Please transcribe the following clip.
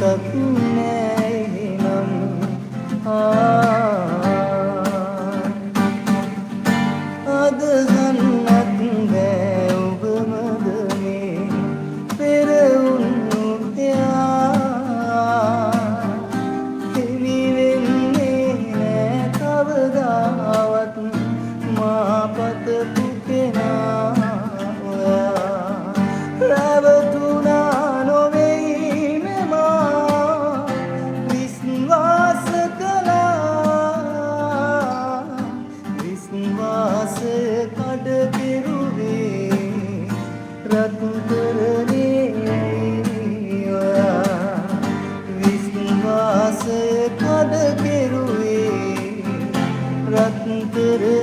නම් අදහන්නත් බෑ ඔබමද මේ පෙරවුන් උත්යා හිමි වෙන්නේ නෑ කවදාවත් මාපත පුතෙනා ඔයා රැවටුණා නොවෙයි මෙමා විශ්වාස කළා විශ්වාසය කඩ කෙරුවේ රත්තරනේ ඔයා විශ්වාසය කඩ කෙරුවේ රත්තරනේ